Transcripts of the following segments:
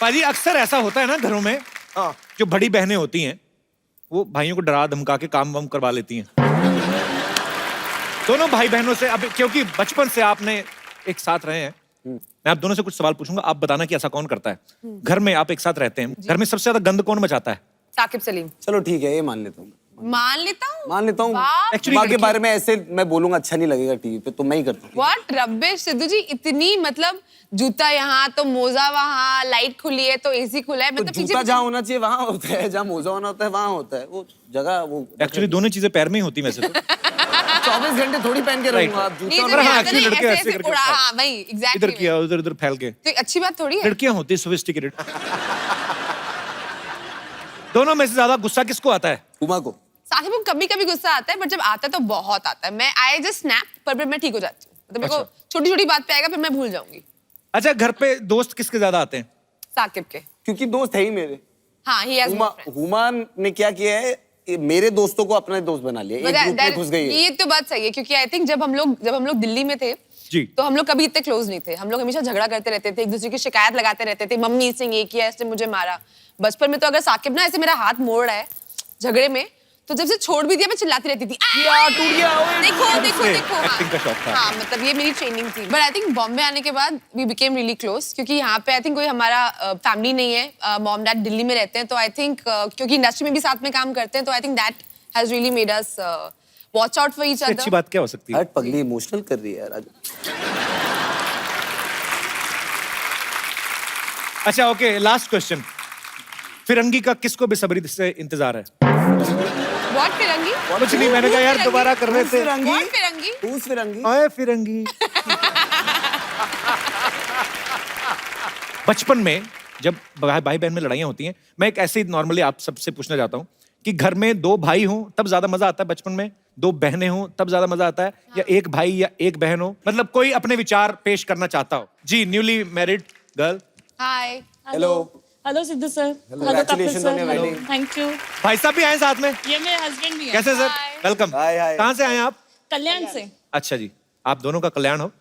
पाजी अक्सर ऐसा होता है ना घरों में, हाँ। जो बड़ी बहनें होती हैं वो भाइयों को डरा धमका के काम वाम करवा लेती हैं। दोनों भाई बहनों से, अब क्योंकि बचपन से आपने एक साथ रहे हैं, मैं आप दोनों से कुछ सवाल पूछूंगा, आप बताना कि ऐसा कौन करता है। घर में आप एक साथ रहते हैं, घर में सबसे ज्यादा गंद कौन मचाता है? साकिब सलीम। चलो ठीक है, ये मान लेता हूँ। मान लेता हूँ। एक्चुअली माँ के बारे में ऐसे मैं बोलूंगा अच्छा नहीं लगेगा टीवी पे, तो मैं ही करता हूँ। व्हाट रबिश सिद्धू जी, इतनी मतलब जूता यहाँ तो मोजा वहाँ, लाइट खुली है तो एसी खुला है, तो मतलब जूता जहाँ होना चाहिए वहाँ होता है, जहाँ मोजा होना होता है वहाँ होता है, वो जगह वो। एक्चुअली दोनों चीजें पैर में ही होती वैसे तो। 24 घंटे थोड़ी पहन के रहूंगा आप जूता। नहीं, हाँ, तो actually लड़के ऐसे करके हाँ भाई एग्जैक्टली इधर किया उधर फैल के, तो अच्छी बात थोड़ी है। लड़कियां होती है सोफिस्टिकेटेड। दोनों में से ज्यादा गुस्सा किसको आता है? उमा को। साकिब को कभी कभी गुस्सा आता है, बट जब आता है तो बहुत आता है। मैं आई जस्ट स्नैप, पर मैं ठीक हो जाती हूँ। मतलब मेरे को छोटी छोटी बात पे आएगा, फिर मैं भूल जाऊंगी। अच्छा, घर पे दोस्त किसके ज्यादा आते हैं? साकिब के। क्योंकि दोस्त है ही मेरे। हाँ, he has more friends. Huma ने क्या किया है, मेरे दोस्तों को अपना दोस्त बना लिया, एक ग्रुप में घुस गई है। ये तो बात सही है, क्योंकि आई थिंक जब हम लोग दिल्ली में थे जी, तो हम लोग कभी इतने क्लोज नहीं थे। हम लोग हमेशा झगड़ा करते रहते थे, एक दूसरे की शिकायत लगाते रहते थे, मम्मी इसने ये किया, इसने मुझे मारा। बचपन में तो अगर साकिब ना ऐसे मेरा हाथ मोड़ रहा है झगड़े में, तो जब से छोड़ भी दिया मैं चिल्लाती रहती थी, टूट गया, देखो। एक्टिंग का शौक था। हाँ, मतलब ये मेरी ट्रेनिंग थी। बट आई थिंक बॉम्बे आने के बाद वी बिकेम रियली क्लोज, क्योंकि यहाँ पे आई थिंक कोई हमारा फैमिली नहीं है। मॉम डैड दिल्ली में रहते हैं, तो आई थिंक क्योंकि इंडस्ट्री में भी साथ में काम करते हैं, तो I think that has really made us watch out for each other. अच्छी बात क्या हो सकती है? हट पगली, इमोशनल कर रही है यार आज। अच्छा ओके, लास्ट क्वेश्चन। फिरंगी का किसको बेसब्री से इंतजार है? व्हाट फिरंगी? कुछ नहीं, मैंने कहा यार दोबारा कर रहे थे। फिरंगी? What Firangi? Who's फिरंगी? आए फिरंगी। बचपन में जब भाई बहन में लड़ाइयाँ होती हैं, मैं एक ऐसे ही नॉर्मली आप सबसे पूछना चाहता हूँ कि घर में दो भाई हों तब ज्यादा मजा आता है बचपन में, दो बहनें हों तब ज्यादा मजा आता है, या एक भाई या एक बहन हो? मतलब कोई अपने विचार पेश करना चाहता हो। जी, newly married girl. Hi. Hello. Hello Sidhu sir. Hello Kapil Congratulations on your sir. wedding. Thank you. भाई साहब भी आए साथ में? ये मेरे हस्बैंड भी हैं। कैसे सर? Hi. वेलकम। हाय हाय। कहाँ से आए आप? कल्याण से। अच्छा जी, आप दोनों का कल्याण हो।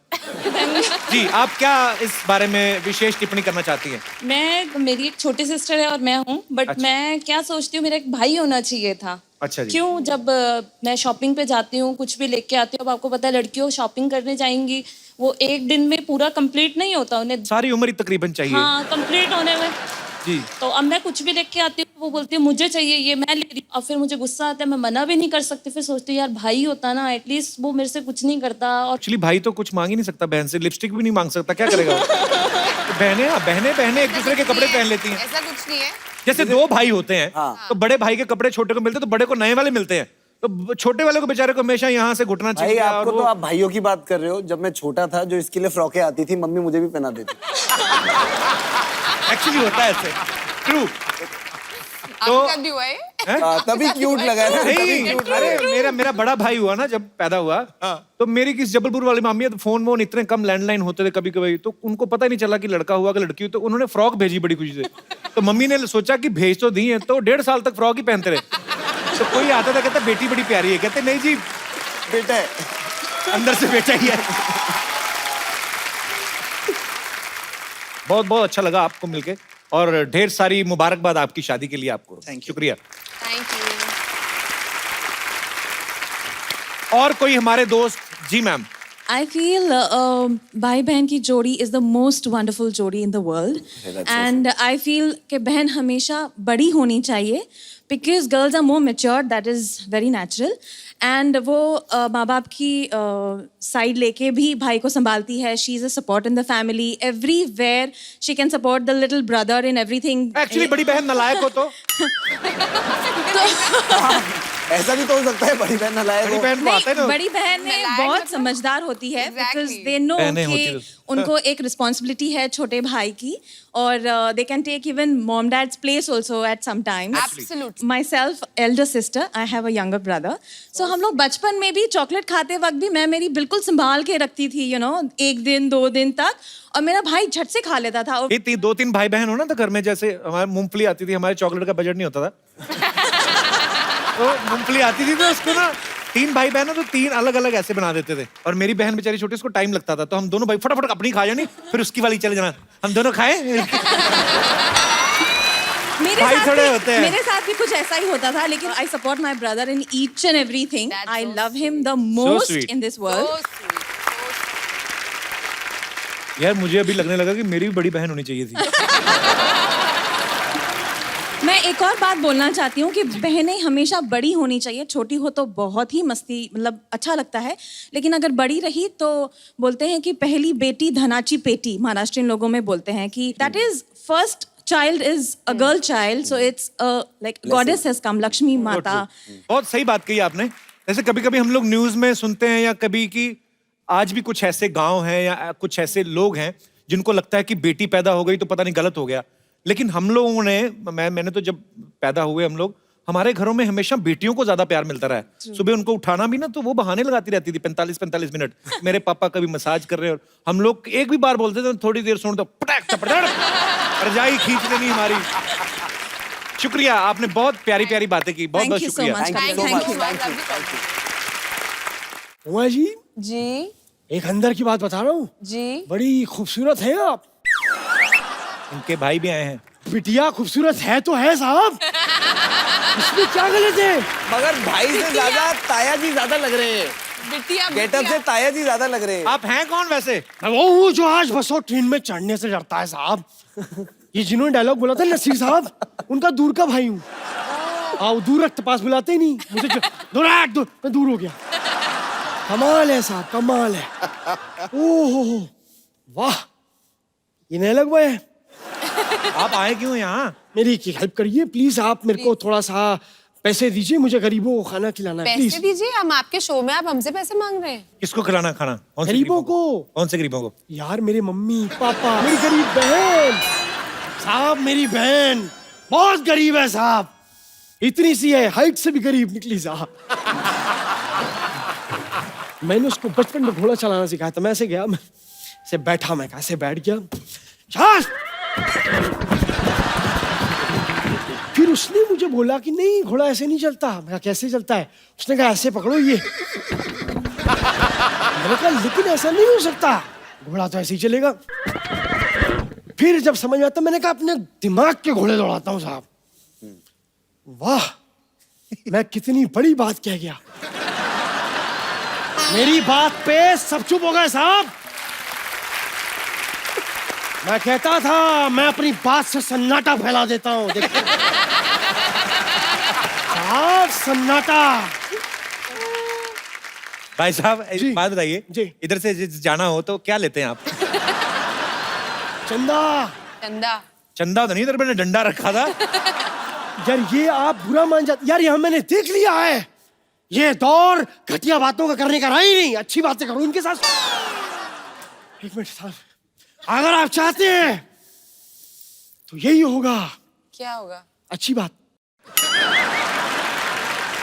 जी, आप क्या इस बारे में विशेष टिप्पणी करना चाहती हैं? मेरी एक छोटी सिस्टर है और मैं हूँ, बट अच्छा। मैं क्या सोचती हूँ, मेरा एक भाई होना चाहिए था। अच्छा जी। क्यों? जब मैं शॉपिंग पे जाती हूँ, कुछ भी लेके आती हूँ, अब आपको पता है लड़कियों शॉपिंग करने जाएंगी, वो एक दिन में पूरा कंप्लीट नहीं होता, उन्हें सारी उम्र ही तकरीबन चाहिए। हाँ कंप्लीट होने में। जी। तो अब मैं कुछ भी लेके आती हूँ, वो बोलती है मुझे चाहिए ये, मैं ले रही हूँ। अब फिर मुझे गुस्सा आता है, मैं मना भी नहीं कर सकती। फिर सोचती हूँ यार भाई होता ना, एटलीस्ट वो मेरे से कुछ नहीं करता। और एक्चुअली भाई तो कुछ मांग ही नहीं सकता बहन से, लिपस्टिक भी नहीं मांग सकता, क्या करेगा वो? तो बहनें एक दूसरे के कपड़े पहन लेती हैं। ऐसा कुछ नहीं है। जैसे दो भाई होते हैं, हाँ। तो बड़े भाई के कपड़े छोटे को मिलते हैं, तो बड़े को नए वाले मिलते हैं, तो छोटे वाले को बेचारे को हमेशा यहाँ से घुटना भाई चाहिए। आपको और तो आप भाइयों की बात कर रहे हो। जब मैं छोटा था, जो इसके लिए फ्रॉकें आती थी, मम्मी मुझे भी पहना देती। एक्चुअली होता है ऐसे, ट्रू। आपके साथ भी हुआ है? तभी क्यूट लगा है ना। नहीं, अरे मेरा बड़ा भाई हुआ ना, जब पैदा हुआ तो मेरी किस जबलपुर वाली मामी है, तो फोन वोन इतने कम लैंडलाइन होते थे कभी कभी, तो उनको पता ही नहीं चला कि लड़का हुआ कि लड़की हुई, तो उन्होंने फ्रॉक भेजी बड़ी खुशी से। तो मम्मी ने सोचा कि भेज तो दी है, तो 1.5 साल तक फ्रॉक ही पहनते रहे। तो कोई आता था कहता बेटी बड़ी प्यारी है, कहते नहीं जी बेटा है, अंदर से बेटा ही है। बहुत बहुत अच्छा लगा आपको मिलके, और ढेर सारी मुबारकबाद आपकी शादी के लिए आपको। शुक्रिया। Thank you. हाँ। और कोई हमारे दोस्त? जी मैम। I feel भाई बहन की जोड़ी is the most wonderful जोड़ी in the world, and I feel कि बहन हमेशा बड़ी होनी चाहिए, because girls are more mature, that is very natural, and वो माँ बाप की साइड लेके भी भाई को संभालती है. She is a support in the family, everywhere she can support the little brother in everything. Actually बड़ी बहन नालायक हो तो ऐसा भी तो हो सकता है, बड़ी बहन नालायक बड़ी हो। बहन को आता है ना। बड़ी बहन में नालायक बहुत मतलब? समझदार होती है, Exactly. because they know बहनें होती कि तो- उनको एक रिस्पॉन्सिबिलिटी है छोटे भाई की, और they can take even mom dad's place also at some times. Absolutely. Myself, elder sister, I have a younger brother. So हम लोग बचपन में भी चॉकलेट खाते वक्त भी मैं मेरी बिल्कुल संभाल के रखती थी, you know, 1 दिन 2 दिन तक, और मेरा भाई झट से खा लेता था. और ये 2-3 भाई बहन हो ना, तो घर में जैसे हमारे मूंगफली आती थी, हमारे चॉकलेट का बजट नहीं होता था। तो मूंगफली आती थी, तो उसको ना 3 भाई बहन हो तो 3 अलग अलग ऐसे बना देते थे, और मेरी बहन बेचारी छोटी, उसको टाइम लगता था, तो हम दोनों भाई फटाफट अपनी खा जानी, फिर उसकी वाली चले जाना। हम दोनों खाएं? भाई थोड़े होते हैं। मेरे साथ भी कुछ ऐसा ही होता था, लेकिन I support my brother in each and everything. That's I so love him the most sweet. In this world. So sweet. यार मुझे अभी लगने लगा कि मेरी भी बड़ी बहन होनी चाहिए थी। मैं एक और बात बोलना चाहती हूँ कि बहनें हमेशा बड़ी होनी चाहिए. छोटी हो तो बहुत ही मस्ती, मतलब अच्छा लगता है, लेकिन अगर बड़ी रही तो बोलते हैं कि पहली बेटी धनाची पेटी. महाराष्ट्रियन लोगों में बोलते हैं कि that is first child is a girl child, so it's like goddess has come, Lakshmi माता. बहुत सही बात कही आपने. जैसे कभी कभी हम लोग न्यूज में सुनते हैं या कभी कि आज भी कुछ ऐसे गांव हैं या कुछ ऐसे लोग हैं जिनको लगता है कि बेटी पैदा हो गई तो पता नहीं गलत हो गया. लेकिन हम लोगों ने, मैंने तो जब पैदा हुए हम लोग, हमारे घरों में हमेशा बेटियों को ज्यादा प्यार मिलता रहा है. सुबह उनको उठाना भी ना तो वो बहाने लगाती रहती थी 45-45 मिनट. मेरे पापा कभी मसाज कर रहे हैं और हम लोग एक भी बार बोलते थे थोड़ी देर सुन तो पटक रजाई खींच लेनी हमारी. शुक्रिया, आपने बहुत प्यारी प्यारी बातें की. बहुत बहुत Thank you so शुक्रिया. much. Thank you so Thank much. you. Thank you. Thank you. Uma ji, जी एक अंदर की बात बता रहा हूँ. जी. बड़ी खूबसूरत है आप. इनके भाई भी आए हैं. बिटिया खूबसूरत है तो है साहब. इसमें क्या गलत है? मगर भाई से ज्यादा ताया जी ज्यादा लग रहे हैं. बिटिया गेटअप से ताया जी ज्यादा लग रहे हैं. आप हैं कौन वैसे? मैं वो हूँ जो आज बस और ट्रेन में चढ़ने से डरता है साहब. ये जिन्होंने डायलॉग बोला था नसीर साहब, उनका दूर का भाई हूँ. आओ दूर रख, पास बुलाते ही नहीं मुझे. मैं दूर हो गया. कमाल है साहब, कमाल है. ओहो वाह, ये नया लगवा है. आप आए क्यों यहाँ? मेरी एक हेल्प करिए प्लीज. आप मेरे को थोड़ा सा पैसे दीजिए, मुझे गरीबों को खाना खिलाना है पैसे प्लीज. दीजिए. हम आपके शो में, आप हमसे पैसे मांग रहे हैं. किसको खिलाना खाना? कौन से गरीबों को. कौन से गरीबों को? यार मेरे मम्मी पापा, मेरी गरीब बहन साहब. मेरी बहन बहुत गरीब है साहब. इतनी सी है, हाइट से भी गरीब निकली साहब. मैंने उसको बचपन में घोड़ा चलाना सिखाया था. मैं ऐसे गया, मैं ऐसे बैठा, मैं कैसे बैठ गया. शाबाश. फिर उसने मुझे बोला कि नहीं घोड़ा ऐसे नहीं चलता. मैं कहा कैसे चलता है? उसने कहा ऐसे पकड़ो ये. मैंने कहा लेकिन ऐसा नहीं हो सकता, घोड़ा तो ऐसे ही चलेगा. फिर जब समझ में आता, मैंने कहा अपने दिमाग के घोड़े दौड़ाता हूँ साहब. वाह, मैं कितनी बड़ी बात कह गया. मेरी बात पे सब चुप हो गए साहब. मैं कहता था मैं अपनी बात से सन्नाटा फैला देता हूँ. देखो साहब, सन्नाटा. भाई साहब जी। एक बात बताइए. जी। इधर से जाना हो तो क्या लेते हैं आप? चंदा. चंदा. चंदा तो नहीं, इधर मैंने डंडा रखा था. यार ये आप बुरा मान जाते. यार ये मैंने देख लिया है. ये दौर घटिया बातों का करने का रहा ही नहीं. अच्छी बातें करो इनके साथ. एक मिनट साहब, अगर आप चाहते हैं तो यही होगा. क्या होगा? अच्छी बात.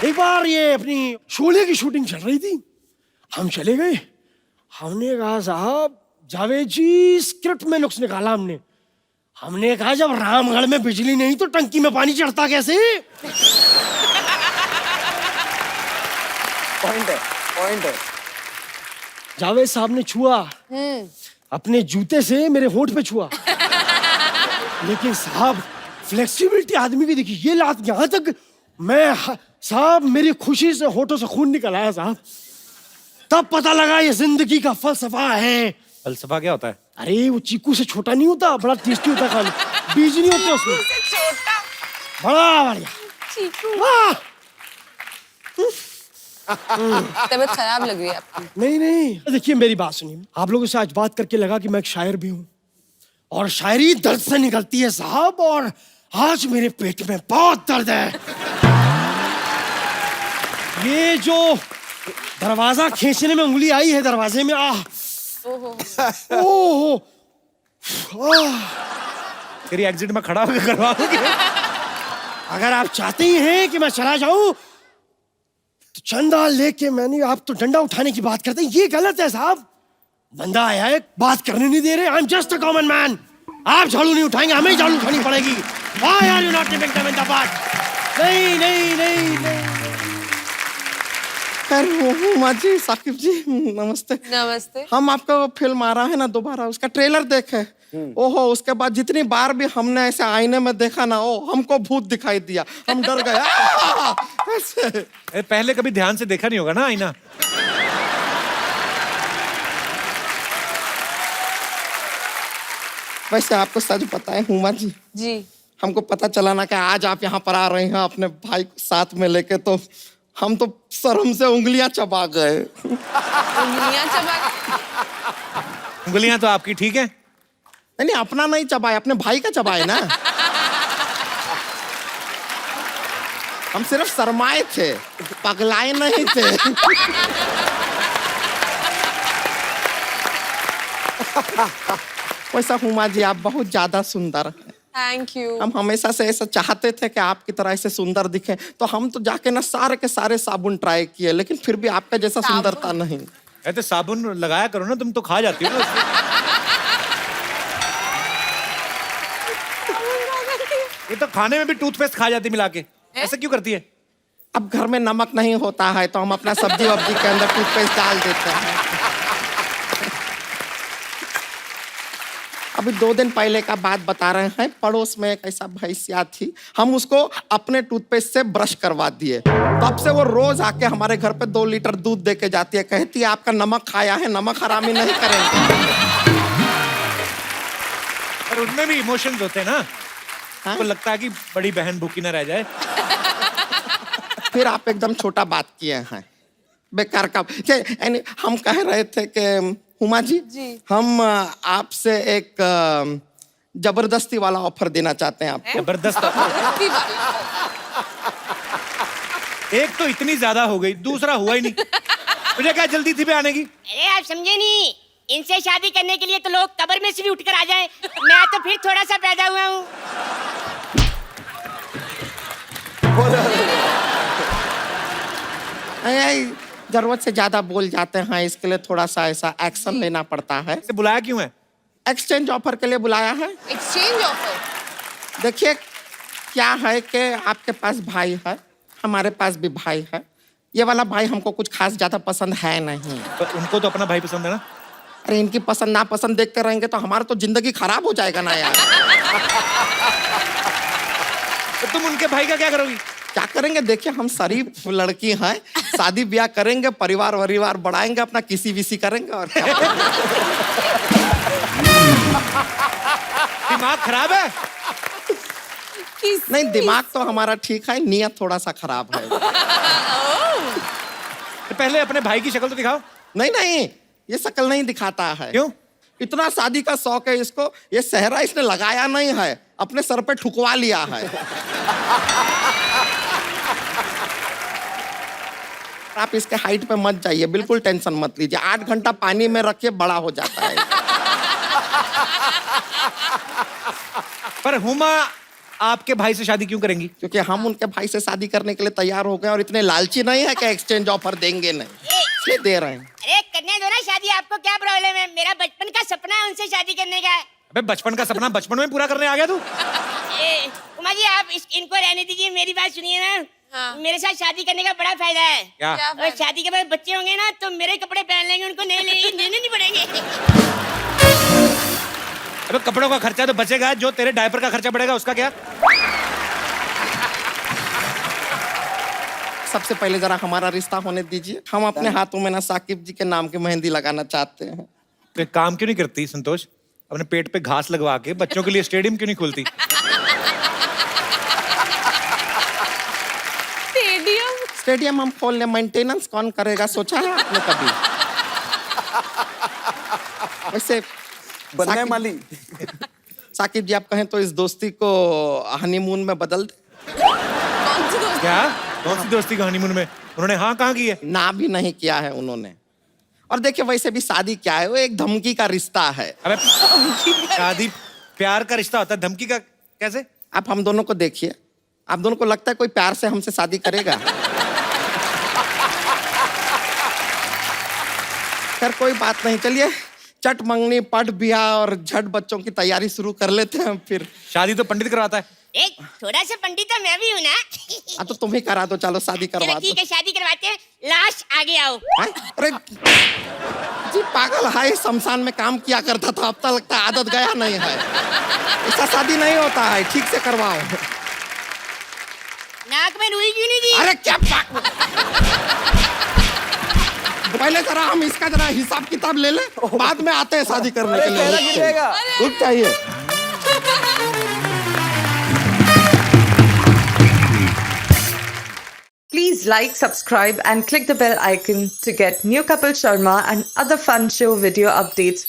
एक बार ये अपनी शोले की शूटिंग चल रही थी. हम चले गए. हमने कहा साहब जावेद जी स्क्रिप्ट में नुक्स निकाला हमने. हमने कहा जब रामगढ़ में बिजली नहीं तो टंकी में पानी चढ़ता कैसे? पॉइंट है, पॉइंट है. जावेद साहब ने छुआ, अपने जूते से मेरे होंठ पे छुआ. लेकिन साहब फ्लेक्सिबिलिटी आदमी की देखी. ये लात यहां तक साहब मेरी खुशी से होठों से खून निकल आया साहब. तब पता लगा ये जिंदगी का फलसफा है. फलसफा क्या होता है? अरे वो चीकू से छोटा नहीं होता, बड़ा टेस्टी होता खाना. बीज नहीं होते उसमें. छोटा बड़ा बढ़िया. चीकू. वाह. तबीयत खराब लग रही है आपकी. नहीं नहीं, देखिए मेरी बात सुनिए. आप लोगों से आज बात करके लगा कि मैं एक शायर भी हूँ और शायरी दर्द से निकलती है साहब. और आज मेरे पेट में बहुत दर्द है. ये जो दरवाजा खींचने में उंगली आई है दरवाजे में, आह ओहो. तेरी एग्जिट में खड़ा होकर करवा दूंगी. अगर आप चाहते ही हैं कि मैं चला जाऊं तो चंदा लेके. मैंने, आप तो डंडा उठाने की बात करते हैं, ये गलत है साहब. बंदा आया है, बात करने नहीं दे रहे. I am just a common man. आप झाड़ू नहीं उठाएंगे, हमें ही झाड़ू उठानी पड़ेगी. Why are you not giving them in the back? नहीं नहीं नहीं नहीं. खैर हुमा जी, साकिब जी, नमस्ते। नमस्ते। हम आपका वो फिल्म आ रहा है ना दोबारा, उसका ट्रेलर देखे। ओहो, उसके बाद जितनी बार भी हमने ऐसे आईने में देखा ना, ओ हमको भूत दिखाई दिया, हम डर गए। ऐसे। अरे पहले कभी ध्यान से देखा नहीं होगा ना आईना। वैसे आपको सच बताएं हुमा जी, जी। हमको पता चला ना कि आज आप यहाँ पर आ रहे हैं अपने भाई को साथ में लेके, तो हम तो शर्म से उंगलियां चबा गए। उंगलियां चबा। उंगलियां तो आपकी ठीक है। नहीं नहीं, अपना नहीं चबाए, अपने भाई का चबाए ना। हम सिर्फ शर्माए थे, पगलाए नहीं थे। वैसा हुमा जी आप बहुत ज्यादा सुंदर हैं। Thank you. हम हमेशा से ऐसा चाहते थे कि आपकी तरह ऐसे सुंदर दिखे, तो हम तो जाके ना सारे के सारे साबुन ट्राई किए, लेकिन फिर भी आपका जैसा सुंदरता नहीं। तो साबुन लगाया करो ना, तुम तो खा जाती हो ना उससे। ये तो खाने में भी टूथपेस्ट खा जाती मिला के, ऐसे क्यों करती है? अब घर में नमक नहीं होता है तो हम अपना सब्जी वब्जी के अंदर टूथपेस्ट डाल देते हैं। अभी 2 दिन पहले का बात बता रहे हैं, पड़ोस में एक ऐसा भैंसिया थी, हम उसको अपने टूथपेस्ट से ब्रश करवा दिए, तब से वो रोज आके हमारे घर पे 2 लीटर दूध दे के जाती है, कहती है आपका नमक खाया है, नमक हरामी नहीं करेंगे। और उनमें भी इमोशंस होते हैं ना, हाँ? तो लगता है कि बड़ी बहन भूखी ना रह जाए। फिर आप एकदम छोटा बात किए हैं, बेकार का। यानी हम कह रहे थे कि हुमा जी, हम आपसे एक जबरदस्ती वाला ऑफर देना चाहते हैं आपको। जबरदस्त। एक तो इतनी ज्यादा हो गई, दूसरा हुआ ही नहीं। मुझे क्या जल्दी थी पे आने की? अरे आप समझे नहीं, इनसे शादी करने के लिए तो लोग कब्र में से भी उठकर आ जाएं। मैं तो फिर थोड़ा सा पैदा हुआ हूँ। जरूरत से ज्यादा बोल जाते हैं, इसके लिए थोड़ा सा ऐसा एक्शन लेना पड़ता है। इसे बुलाया क्यों है? एक्सचेंज ऑफर के लिए बुलाया है। Exchange offer. देखिए क्या है कि आपके पास भाई है, हमारे पास भी भाई है। ये वाला भाई हमको कुछ खास ज्यादा पसंद है नहीं। तो उनको तो अपना भाई पसंद है ना। अरे इनकी पसंद ना पसंद देखते रहेंगे तो हमारा तो जिंदगी खराब हो जाएगा ना यार। तो तुम उनके भाई का क्या करोगी? क्या करेंगे, देखिए हम शरीफ लड़की हैं, शादी ब्याह करेंगे, परिवार वरिवार बढ़ाएंगे, अपना किसी विसी करेंगे और क्या। दिमाग खराब है? नहीं, दिमाग तो हमारा ठीक है, नियत थोड़ा सा खराब है। तो पहले अपने भाई की शक्ल तो दिखाओ। नहीं नहीं, ये शक्ल नहीं दिखाता है। क्यों? इतना शादी का शौक है इसको, ये सेहरा इसने लगाया नहीं है, अपने सर पे ठुकवा लिया है। आप इसके हाइट पे मत जाइए, बिल्कुल टेंशन मत लीजिए, 8 घंटा पानी में रखिए, बड़ा हो जाता है। पर हुमा आपके भाई से शादी क्यों करेंगी? क्योंकि हम उनके भाई से शादी करने के लिए तैयार हो गए और इतने लालची नहीं है कि एक्सचेंज ऑफर देंगे नहीं, इसलिए दे रहे हैं। अरे करने दो ना शादी, आपको क्या प्रॉब्लम है? मेरा बचपन का सपना है उनसे शादी करने का। अबे बचपन का सपना बचपन में पूरा करने आ गया तू? उमा जी आप इनको रहने दीजिए, मेरी बात सुनिए ना। हाँ। मेरे साथ शादी करने का बड़ा फायदा है। क्या? और शादी के बाद बच्चे होंगे ना तो मेरे कपड़े पहन लेंगे, उनको लेने नहीं पड़ेंगे। अबे कपड़ों का खर्चा तो बचेगा, जो तेरे डायपर का खर्चा बढ़ेगा उसका क्या? सबसे पहले जरा हमारा रिश्ता होने दीजिए, हम अपने हाथों में ना साकिब जी के नाम की मेहंदी लगाना चाहते हैं। तो एक काम क्यों नहीं करती संतोष, अपने पेट पे घास लगवा के बच्चों के लिए स्टेडियम क्यों नहीं खोलती? स्टेडियम हम खोल ले, मेंटेनेंस कौन करेगा, सोचा है आपने कभी? वैसे बनने साकिब- वाली। साकिब जी आप कहें तो इस दोस्ती को हनीमून में बदल दे। कौन सी दोस्त? क्या? कौन सी दोस्ती का हनीमून में? उन्होंने हाँ कहाँ की है? ना भी नहीं किया है उन्होंने। और देखिए वैसे भी शादी क्या है, वो एक धमकी का रिश्ता है। अबे शादी प्यार का रिश्ता होता है, धमकी का कैसे? आप हम दोनों को देखिए, आप दोनों को लगता है कोई प्यार से हमसे शादी करेगा? खैर कोई बात नहीं, चलिए चट मंगनी पट ब्याह और झट बच्चों की तैयारी शुरू कर लेते हैं फिर। शादी तो पंडित करवाता है। एक थोड़ा सा पंडित तो मैं भी हूँ ना। हाँ तो तुम ही करा दो, चलो शादी करवा चलो दो। ठीक है, शादी करवाते हैं। लास्ट आगे आओ। हैं? अरे जी पागल है, शमशान में काम किया करता था, अब तक लगता है आदत गया नहीं है। ऐसा शादी नहीं होता है, ठीक से करवाओ। नाक में रुई क्यों नहीं दी? अरे क्या पहले जरा हम इसका जरा हिसाब किताब ले ले, बाद में आते हैं शादी करने के लिए। रुक चाहिए। Please like, subscribe and click the bell icon to get new Kapil Sharma and other fun show video updates